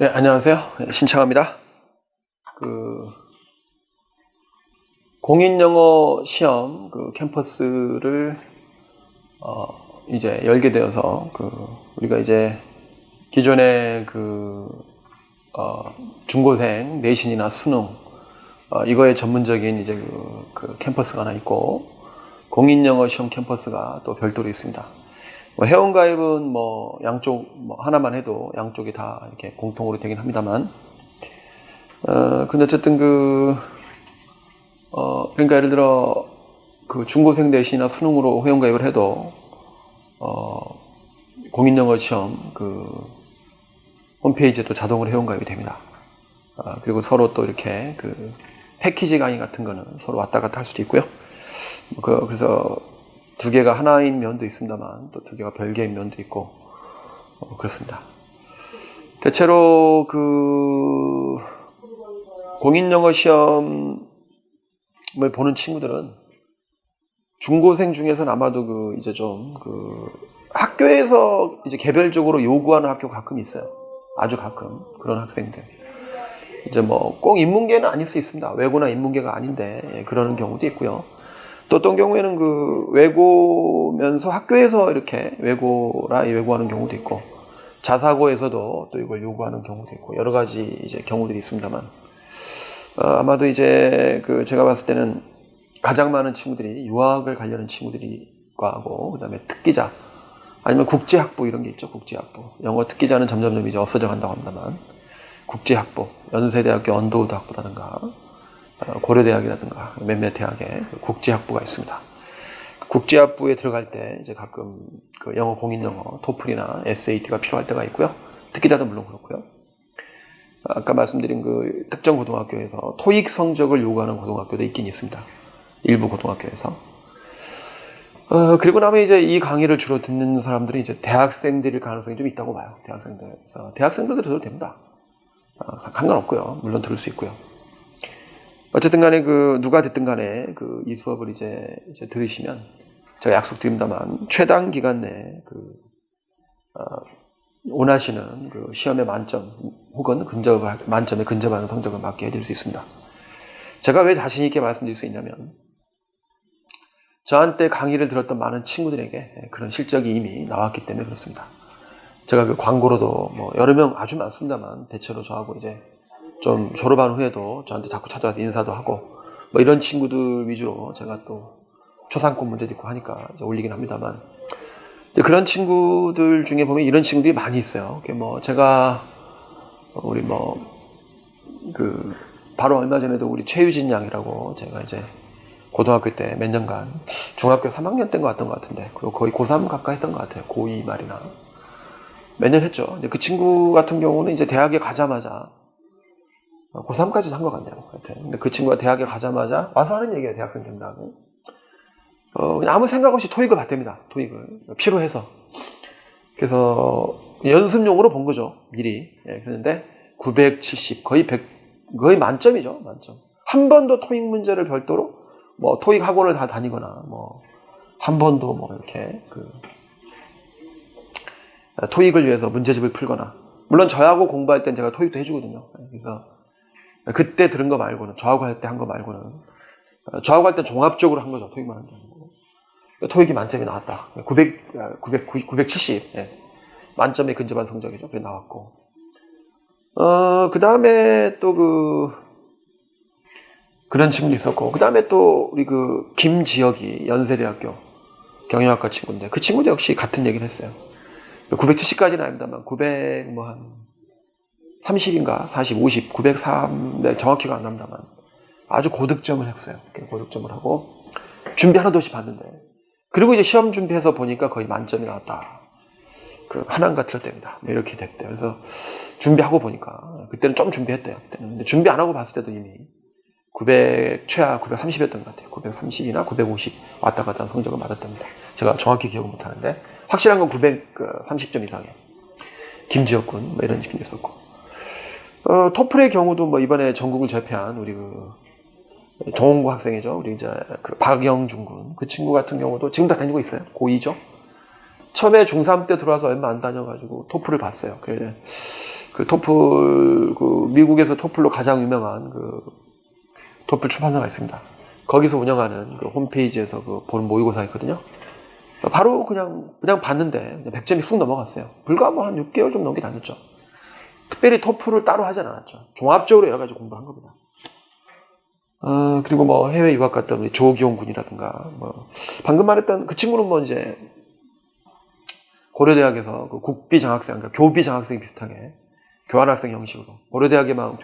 네, 안녕하세요. 신창합니다. 공인영어 시험 캠퍼스를 이제 열게 되어서 우리가 이제 기존에 중고생 내신이나 수능 이거에 전문적인 이제 캠퍼스가 하나 있고 공인영어 시험 캠퍼스가 또 별도로 있습니다. 회원가입은 양쪽 하나만 해도 양쪽이 다 이렇게 공통으로 되긴 합니다만, 근데 어쨌든 그러니까 예를 들어 중고생 내신이나 수능으로 회원가입을 해도 공인영어 시험 홈페이지에 또 자동으로 회원가입이 됩니다. 그리고 서로 또 이렇게 패키지 강의 같은 거는 서로 왔다 갔다 할 수도 있고요. 그래서 두 개가 하나인 면도 있습니다만 또 두 개가 별개인 면도 있고 그렇습니다. 대체로 공인영어 시험을 보는 친구들은 중고생 중에서는 아마도 이제 좀 학교에서 이제 개별적으로 요구하는 학교 가끔 있어요. 아주 가끔 그런 학생들. 이제 꼭 인문계는 아닐 수 있습니다. 외고나 인문계가 아닌데 그러는 경우도 있고요. 또 어떤 경우에는 외고면서 학교에서 이렇게 외고하는 경우도 있고, 자사고에서도 또 이걸 요구하는 경우도 있고, 여러 가지 이제 경우들이 있습니다만, 아마도 이제 제가 봤을 때는 가장 많은 친구들이 유학을 가려는 친구들과 하고, 그 다음에 특기자, 아니면 국제학부 이런 게 있죠, 국제학부. 영어 특기자는 점점점 이제 없어져 간다고 합니다만, 국제학부, 연세대학교 언더우드 학부라든가, 고려대학이라든가 몇몇 대학에 국제학부가 있습니다. 국제학부에 들어갈 때 이제 가끔 영어 공인영어, 토플이나 SAT가 필요할 때가 있고요. 특기자도 물론 그렇고요. 아까 말씀드린 특정 고등학교에서 토익 성적을 요구하는 고등학교도 있긴 있습니다. 일부 고등학교에서. 그리고 나면 이제 이 강의를 주로 듣는 사람들이 이제 대학생들일 가능성이 좀 있다고 봐요. 대학생들도 들어도 됩니다. 상관없고요. 물론 들을 수 있고요. 어쨌든 간에 누가 됐든 간에 이 수업을 이제 들으시면 제가 약속드립니다만 최단 기간 내에 원하시는 시험의 만점 혹은 만점에 근접하는 성적을 맞게 해드릴 수 있습니다. 제가 왜 자신 있게 말씀드릴 수 있냐면 저한테 강의를 들었던 많은 친구들에게 그런 실적이 이미 나왔기 때문에 그렇습니다. 제가 광고로도 여러 명 아주 많습니다만 대체로 저하고 이제 좀 졸업한 후에도 저한테 자꾸 찾아와서 인사도 하고 이런 친구들 위주로 제가 또 초상권 문제도 있고 하니까 이제 올리긴 합니다만, 그런 친구들 중에 보면 이런 친구들이 많이 있어요. 제가 바로 얼마 전에도 우리 최유진 양이라고 제가 이제 고등학교 때 몇 년간 중학교 3학년 때인 것 같은데 그리고 거의 고3 가까이 했던 것 같아요. 고2 말이나 몇 년 했죠. 근데 그 친구 같은 경우는 이제 대학에 가자마자 고3까지도 한 것 같네요. 근데 그 친구가 대학에 가자마자 와서 하는 얘기예요. 대학생 된 다음에. 그냥 아무 생각 없이 토익을 봤답니다. 토익을. 필요해서. 그래서 연습용으로 본 거죠. 미리. 그런데 970, 거의 만점이죠. 만점. 한 번도 토익 문제를 별도로 토익 학원을 다 다니거나 한 번도 이렇게 토익을 위해서 문제집을 풀거나, 물론 저하고 공부할 땐 제가 토익도 해주거든요. 그래서 그때 들은 거 말고는, 저하고 할 때 한 거 말고는, 저하고 할 때 종합적으로 한 거죠. 토익만 한 게 아니고. 토익이 만점이 나왔다. 970. 만점에 근접한 성적이죠. 그래 나왔고. 그 다음에 또 그런 친구도 있었고, 그 다음에 또 우리 김지혁이 연세대학교 경영학과 친구인데, 그 친구도 역시 같은 얘기를 했어요. 970까지는 아닙니다만, 30인가 40, 50, 903, 정확히가 안 납니다만 아주 고득점을 했어요. 고득점을 하고 준비 하나도 없이 봤는데, 그리고 이제 시험 준비해서 보니까 거의 만점이 나왔다. 한한가 틀렸답니다. 이렇게 됐대요. 그래서 준비하고 보니까 그때는 좀 준비했대요. 근데 준비 안 하고 봤을 때도 이미 900 최하 930이었던 것 같아요. 930이나 950 왔다 갔다 한 성적을 맞았답니다. 제가 정확히 기억은 못하는데 확실한 건 930점 이상이에요. 김지혁 군 이런 식이 있었고, 토플의 경우도 이번에 전국을 제패한 우리 정홍구 학생이죠. 우리 이제 박영준 군. 그 친구 같은 경우도 지금 다 다니고 있어요. 고2죠. 처음에 중3 때 들어와서 얼마 안 다녀가지고 토플을 봤어요. 그 토플, 미국에서 토플로 가장 유명한 토플 출판사가 있습니다. 거기서 운영하는 홈페이지에서 본 모의고사 있거든요. 바로 그냥 봤는데 100점이 쑥 넘어갔어요. 불과 한 6개월 좀 넘게 다녔죠. 특별히 토플을 따로 하진 않았죠. 종합적으로 여러 가지 공부를 한 겁니다. 그리고 해외 유학 갔던 우리 조기용 군이라든가, 방금 말했던 그 친구는 이제 고려대학에서 국비 장학생, 그러니까 교비 장학생 비슷하게 교환학생 형식으로 고려대학에만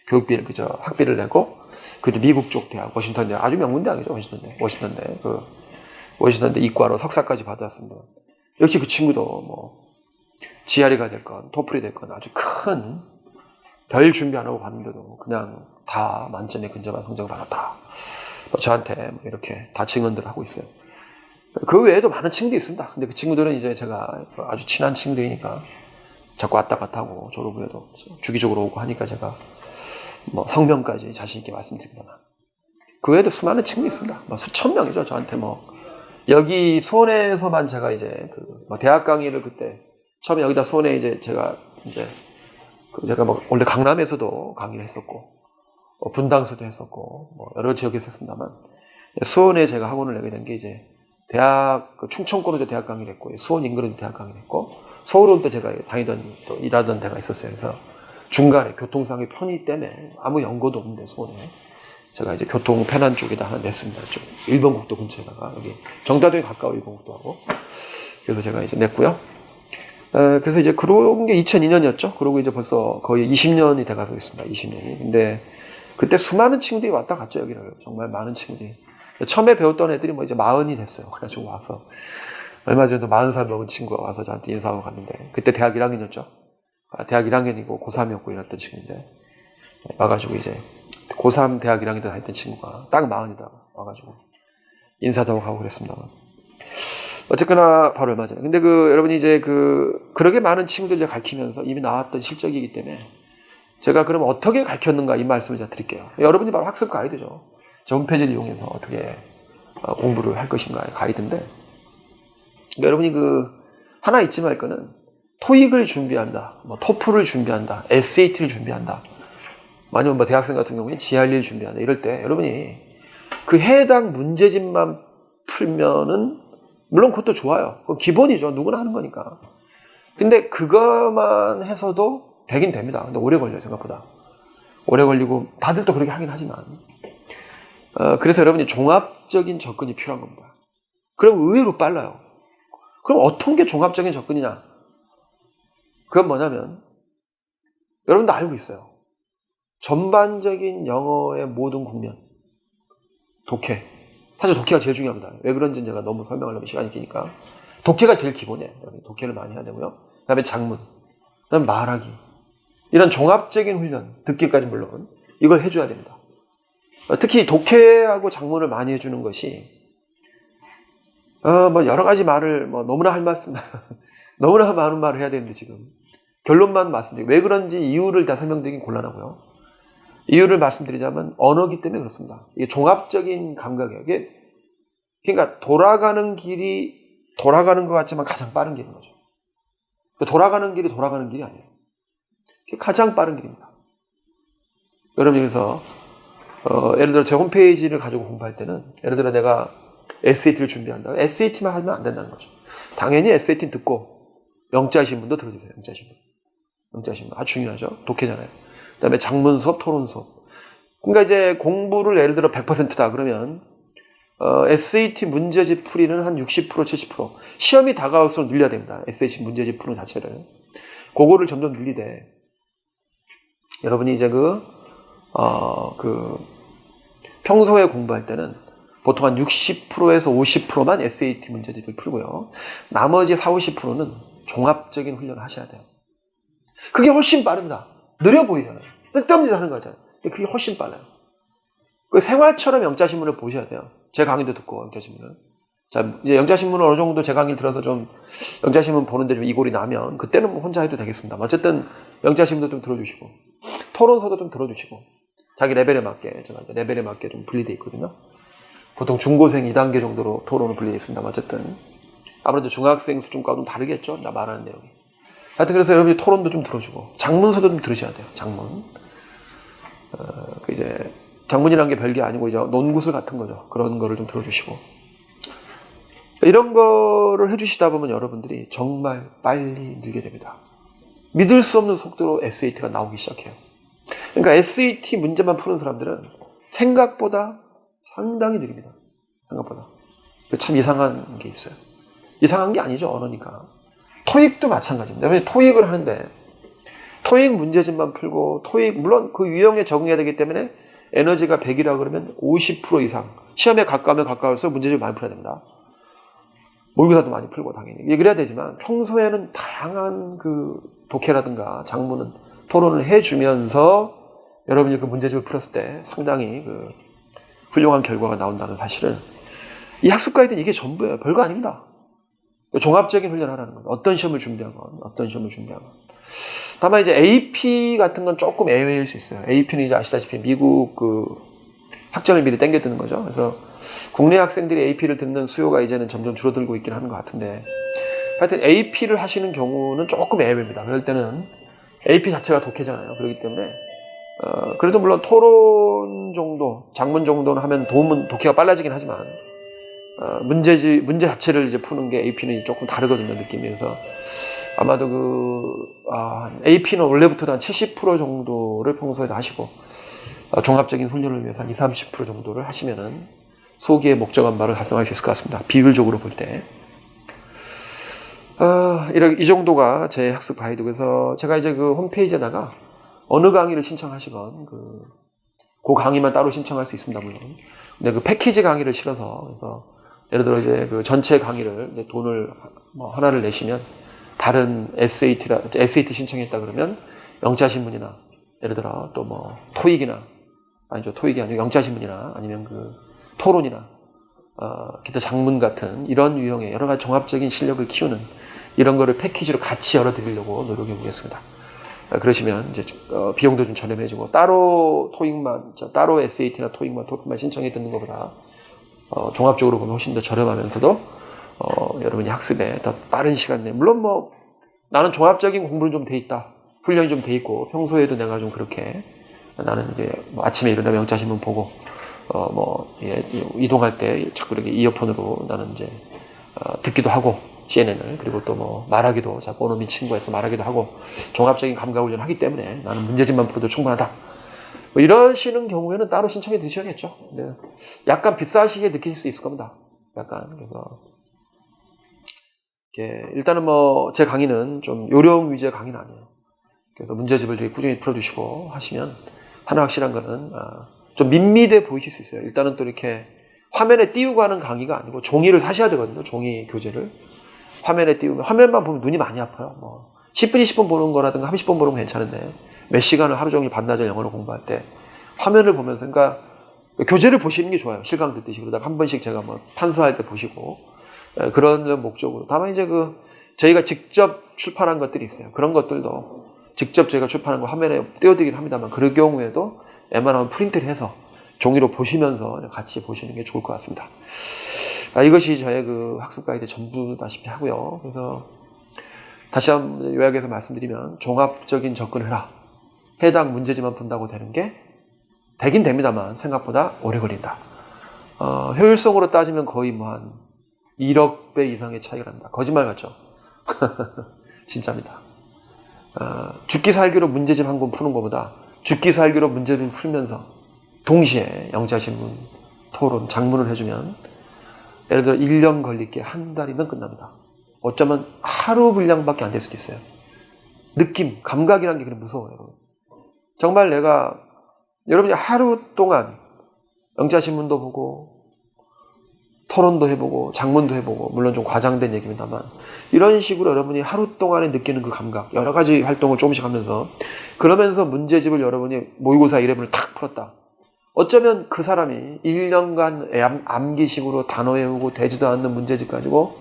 교육비를 학비를 내고, 그리고 미국 쪽 대학, 워싱턴 대학, 아주 명문 대학이죠. 워싱턴대 이과로 석사까지 받았습니다. 역시 그 친구도 GRE가 됐건 토플이 됐건 아주 큰 별 준비 안 하고 봤는데도 그냥 다 만점에 근접한 성적을 받았다. 저한테 이렇게 다 증언들을 하고 있어요. 그 외에도 많은 친구들이 있습니다. 근데 그 친구들은 이제 제가 아주 친한 친구들이니까 자꾸 왔다 갔다 하고 졸업 후에도 주기적으로 오고 하니까 제가 성명까지 자신 있게 말씀드립니다만, 그 외에도 수많은 친구들이 있습니다. 수천 명이죠. 저한테 여기 수원에서만 제가 이제 대학 강의를 그때 처음에 여기다 수원에 이제 제가 원래 강남에서도 강의를 했었고, 분당에서도 했었고, 여러 지역에서 했습니다만, 수원에 제가 학원을 내게 된 게 이제 대학, 충청권에도 대학 강의를 했고, 수원 인근에도 대학 강의를 했고, 서울은 또 제가 또 일하던 데가 있었어요. 그래서 중간에 교통상의 편의 때문에 아무 연고도 없는데 수원에 제가 이제 교통 편한 쪽에다 하나 냈습니다. 좀 일본국도 근처에다가, 여기 정다도에 가까워 일본국도하고. 그래서 제가 이제 냈고요. 그래서 이제 그런 게 2002년이었죠. 그러고 이제 벌써 거의 20년이 돼가고 있습니다. 20년이. 근데 그때 수많은 친구들이 왔다 갔죠, 여기를. 정말 많은 친구들이. 처음에 배웠던 애들이 이제 40이 됐어요. 그래가지고 와서. 얼마 전에도 40살 먹은 친구가 와서 저한테 인사하고 갔는데, 그때 대학 1학년이었죠. 대학 1학년이고 고3이었고 이랬던 친구인데, 와가지고 이제 고3 대학 1학년 때 다녔던 친구가 딱 40이다 와가지고 인사도 하고 그랬습니다. 어쨌거나 바로 얼마 전에. 근데 여러분이 이제 그렇게 많은 친구들 이제 가르치면서 이미 나왔던 실적이기 때문에 제가 그럼 어떻게 가르쳤는가 이 말씀을 제가 드릴게요. 여러분이 바로 학습 가이드죠. 제 홈페이지를 이용해서 어떻게 공부를 할 것인가의 가이드인데, 여러분이 하나 잊지 말 거는 토익을 준비한다, 토플을 준비한다, SAT를 준비한다, 아니면 대학생 같은 경우에 GRE를 준비한다 이럴 때 여러분이 해당 문제집만 풀면은 물론 그것도 좋아요. 그건 기본이죠. 누구나 하는 거니까. 근데 그것만 해서도 되긴 됩니다. 근데 오래 걸려요, 생각보다. 오래 걸리고 다들 또 그렇게 하긴 하지만. 그래서 여러분이 종합적인 접근이 필요한 겁니다. 그럼 의외로 빨라요. 그럼 어떤 게 종합적인 접근이냐? 그건 뭐냐면 여러분도 알고 있어요. 전반적인 영어의 모든 국면. 독해. 사실 독해가 제일 중요합니다. 왜 그런지는 제가 너무 설명하려면 시간이 기니까. 독해가 제일 기본이에요. 독해를 많이 해야 되고요. 그 다음에 작문, 그 다음에 말하기. 이런 종합적인 훈련, 듣기까지 물론 이걸 해줘야 됩니다. 특히 독해하고 작문을 많이 해주는 것이 여러 가지 말을 너무나 할 말씀 너무나 많은 말을 해야 되는데 지금 결론만 말씀드리고, 왜 그런지 이유를 다 설명드리긴 곤란하고요. 이유를 말씀드리자면 언어기 때문에 그렇습니다. 이게 종합적인 감각이에요. 그러니까 돌아가는 것 같지만 가장 빠른 길인 거죠. 돌아가는 길이 아니에요. 그게 가장 빠른 길입니다. 여러분, 그래서 예를 들어 제 홈페이지를 가지고 공부할 때는, 예를 들어 내가 SAT를 준비한다. SAT만 하면 안 된다는 거죠. 당연히 SAT 듣고 영자 신문도 들어주세요. 영자 신문 아주 중요하죠. 독해잖아요. 그다음에 작문 수업, 토론 수업. 그러니까 이제 공부를 예를 들어 100%다 그러면 SAT 문제집 풀이는 한 60%, 70%. 시험이 다가올수록 늘려야 됩니다. SAT 문제집 푸는 자체를. 그거를 점점 늘리되, 여러분이 이제 평소에 공부할 때는 보통 한 60%에서 50%만 SAT 문제집을 풀고요. 나머지 40, 50%는 종합적인 훈련을 하셔야 돼요. 그게 훨씬 빠릅니다. 느려 보이잖아요. 쓸데없는 짓 하는 거잖아요. 그게 훨씬 빨라요. 생활처럼 영자신문을 보셔야 돼요. 제 강의도 듣고, 영자신문을. 자, 이제 영자신문을 어느 정도 제 강의를 들어서 좀 영자신문 보는데 좀 이골이 나면, 그때는 혼자 해도 되겠습니다. 어쨌든 영자신문도 좀 들어주시고, 토론서도 좀 들어주시고, 자기 레벨에 맞게, 제가 이제 레벨에 맞게 좀 분리되어 있거든요. 보통 중고생 2단계 정도로 토론은 분리되어 있습니다. 어쨌든. 아무래도 중학생 수준과는 다르겠죠. 나 말하는 내용이. 하여튼 그래서 여러분이 토론도 좀 들어주고 장문서도 좀 들으셔야 돼요. 장문. 그 이제 장문이라는 게 별게 아니고 이제 논구술 같은 거죠. 그런 거를 좀 들어주시고 이런 거를 해주시다 보면 여러분들이 정말 빨리 늘게 됩니다. 믿을 수 없는 속도로 SAT가 나오기 시작해요. 그러니까 SAT 문제만 푸는 사람들은 생각보다 상당히 느립니다. 생각보다. 참 이상한 게 있어요. 이상한 게 아니죠. 언어니까. 토익도 마찬가지입니다. 왜냐하면 토익을 하는데 토익 문제집만 풀고 토익 물론 그 유형에 적응해야 되기 때문에 에너지가 100이라 그러면 50% 이상 시험에 가까우면 가까울수록 문제집을 많이 풀어야 됩니다. 모의고사도 많이 풀고 당연히 그래야 되지만 평소에는 다양한 그 독해라든가 장문은 토론을 해주면서 여러분이 그 문제집을 풀었을 때 상당히 그 훌륭한 결과가 나온다는 사실을 이 학습 가이드는 이게 전부예요. 별거 아닙니다. 종합적인 훈련을 하라는 겁니다. 어떤 시험을 준비하건 다만 이제 AP 같은 건 조금 예외일 수 있어요. AP는 이제 아시다시피 미국 그 학점을 미리 땡겨드는 거죠. 그래서 국내 학생들이 AP를 듣는 수요가 이제는 점점 줄어들고 있긴 하는 것 같은데 하여튼 AP를 하시는 경우는 조금 예외입니다. 그럴 때는 AP 자체가 독해잖아요. 그렇기 때문에 그래도 물론 토론 정도, 장문 정도는 하면 독해가 빨라지긴 하지만 문제 자체를 이제 푸는 게 AP는 조금 다르거든요, 느낌이. 그래서 아마도 AP는 원래부터도 한 70% 정도를 평소에 하시고 종합적인 훈련을 위해서 한 20-30% 정도를 하시면은 소기의 목적한 바를 달성할 수 있을 것 같습니다. 비율적으로 볼 때. 이 정도가 제 학습 가이드. 그래서 제가 이제 그 홈페이지에다가 어느 강의를 신청하시건 그 강의만 따로 신청할 수 있습니다, 물론. 근데 그 패키지 강의를 실어서, 그래서 예를 들어 이제 그 전체 강의를 이제 돈을 하나를 내시면 다른 SAT 신청했다 그러면 영자신문이나 예를 들어 또 뭐 토익이나 아니죠, 토익이 아니고 영자신문이나 아니면 그 토론이나 기타 장문 같은 이런 유형의 여러 가지 종합적인 실력을 키우는 이런 거를 패키지로 같이 열어드리려고 노력해 보겠습니다. 그러시면 이제 비용도 좀 저렴해지고 따로 토익만, 따로 SAT나 토익만 신청해 듣는 것보다 종합적으로 보면 훨씬 더 저렴하면서도 여러분이 학습에 더 빠른 시간 내에 물론 뭐 나는 종합적인 공부는 좀 돼 있다, 훈련이 좀 돼 있고 평소에도 내가 좀 그렇게 나는 이제 뭐 아침에 일어나면 영자신문 보고 이동할 때 자꾸 이렇게 이어폰으로 나는 이제 듣기도 하고 CNN을 그리고 또 뭐 말하기도 자꾸 오너미 친구에서 말하기도 하고 종합적인 감각 훈련을 하기 때문에 나는 문제집만 풀어도 충분하다. 뭐 이러시는 경우에는 따로 신청해 드셔야겠죠. 네. 약간 비싸시게 느끼실 수 있을 겁니다. 약간 그래서 일단은 뭐 제 강의는 좀 요령 위주의 강의는 아니에요. 그래서 문제집을 되게 꾸준히 풀어주시고 하시면 하나 확실한 거는 좀 밋밋해 보이실 수 있어요. 일단은 또 이렇게 화면에 띄우고 하는 강의가 아니고 종이를 사셔야 되거든요. 종이 교재를 화면에 띄우면 화면만 보면 눈이 많이 아파요. 뭐 10분, 20분 보는 거라든가 30분 보는 건 괜찮은데 몇 시간을 하루 종일 반나절 영어를 공부할 때 화면을 보면서 그러니까 교재를 보시는 게 좋아요. 실강 듣듯이. 그러다가 한 번씩 제가 뭐 판서할 때 보시고 그런 목적으로. 다만 이제 저희가 직접 출판한 것들이 있어요. 그런 것들도 직접 저희가 출판한 거 화면에 띄워드리긴 합니다만 그럴 경우에도 웬만하면 프린트를 해서 종이로 보시면서 같이 보시는 게 좋을 것 같습니다. 이것이 저의 그 학습 가이드 전부다시피 하고요. 그래서 다시 한번 요약해서 말씀드리면 종합적인 접근을 해라. 해당 문제지만 푼다고 되는 게 되긴 됩니다만 생각보다 오래 걸린다. 효율성으로 따지면 거의 뭐 한 1억 배 이상의 차이가 납니다. 거짓말 같죠? 진짜입니다. 죽기 살기로 문제집 한 권 푸는 것보다 죽기 살기로 문제를 풀면서 동시에 영자신문, 토론, 장문을 해주면 예를 들어 1년 걸릴 게 한 달이면 끝납니다. 어쩌면 하루 분량밖에 안 될 수도 있어요. 느낌, 감각이라는 게 그냥 무서워요. 여러분. 정말 여러분이 하루 동안 영자신문도 보고 토론도 해보고 장문도 해보고 물론 좀 과장된 얘기입니다만 이런 식으로 여러분이 하루 동안에 느끼는 그 감각 여러 가지 활동을 조금씩 하면서 그러면서 문제집을 여러분이 모의고사 1회분을 탁 풀었다. 어쩌면 그 사람이 1년간 암기식으로 단어 외우고 되지도 않는 문제집 가지고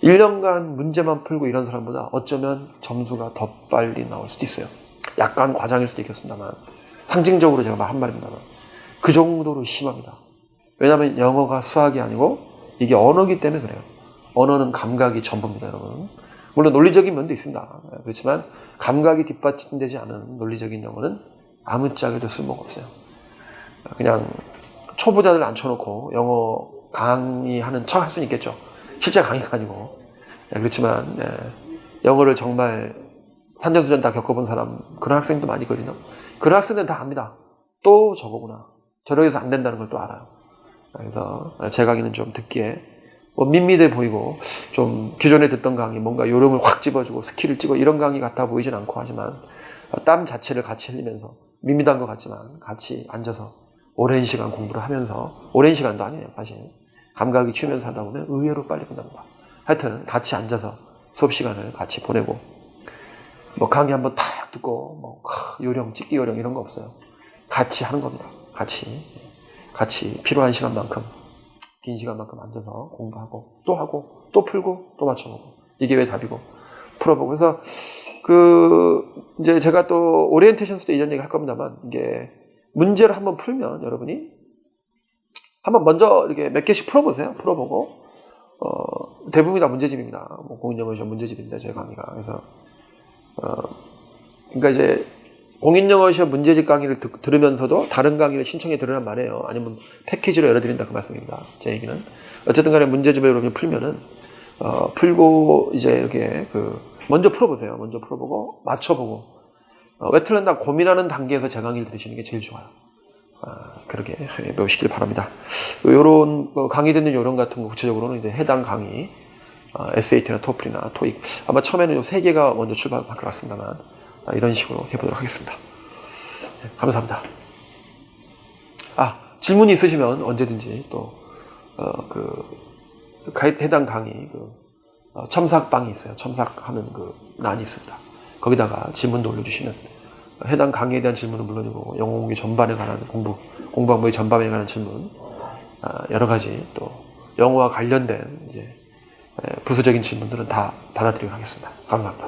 1년간 문제만 풀고 이런 사람보다 어쩌면 점수가 더 빨리 나올 수도 있어요. 약간 과장일 수도 있겠습니다만 상징적으로 제가 한 말입니다만 그 정도로 심합니다. 왜냐하면 영어가 수학이 아니고 이게 언어기 때문에 그래요. 언어는 감각이 전부입니다, 여러분. 물론 논리적인 면도 있습니다. 그렇지만 감각이 뒷받침되지 않은 논리적인 영어는 아무짝에도 쓸모가 없어요. 그냥 초보자들 앉혀놓고 영어 강의하는 척 할 수는 있겠죠. 실제 강의가 아니고. 그렇지만 영어를 정말 산전수전 다 겪어본 사람, 그런 학생도 많이 있거든요. 그런 학생들은 다 압니다. 또 저거구나. 저렇게 해서 안 된다는 걸 또 알아요. 그래서 제 강의는 좀 듣기에 뭐 밋밋해 보이고 좀 기존에 듣던 강의 뭔가 요령을 확 집어주고 스킬을 찍어 이런 강의 같아 보이진 않고 하지만 땀 자체를 같이 흘리면서 밋밋한 것 같지만 같이 앉아서 오랜 시간 공부를 하면서, 오랜 시간도 아니에요 사실, 감각이 키우면서 하다 보면 의외로 빨리 끝납니다. 하여튼 같이 앉아서 수업 시간을 같이 보내고 뭐 강의 한번 탁 듣고 뭐 요령, 찍기 요령 이런 거 없어요. 같이 하는 겁니다. 같이 필요한 시간만큼, 긴 시간만큼 앉아서 공부하고 또 풀고 또 맞춰보고, 이게 왜 답이고 풀어보고. 그래서 이제 제가 또 오리엔테이션스 때 이런 얘기 할 겁니다만, 이게 문제를 한번 풀면 여러분이 한번 먼저 이렇게 몇 개씩 풀어보세요. 풀어보고 대부분이 다 문제집입니다. 뭐 공인영어 시험 문제집인데 제 강의가. 그래서 그러니까 이제 공인영어 시험 문제집 강의를 들으면서도 다른 강의를 신청해 들으란 말이에요. 아니면 패키지로 열어드린다 그 말씀입니다. 제 얘기는. 어쨌든 간에 문제집을 여러분이 풀면은 풀고 이제 이렇게 먼저 풀어보세요. 먼저 풀어보고 맞춰보고 왜 틀렸나 고민하는 단계에서 제 강의를 들으시는 게 제일 좋아요. 그렇게 배우시길 바랍니다. 요런 강의 듣는 요령 같은 거 구체적으로는 이제 해당 강의 SAT나 TOEFL이나 TOEIC 아마 처음에는 요 세 개가 먼저 출발할 것 같습니다만 이런 식으로 해보도록 하겠습니다. 네, 감사합니다. 질문이 있으시면 언제든지 또 해당 강의 첨삭방이 있어요. 첨삭하는 난이 있습니다. 거기다가 질문도 올려주시면 해당 강의에 대한 질문은 물론이고 영어 공부 전반에 관한 공부 방법의 전반에 관한 질문, 여러 가지 또 영어와 관련된 이제 부수적인 질문들은 다 받아드리도록 하겠습니다. 감사합니다.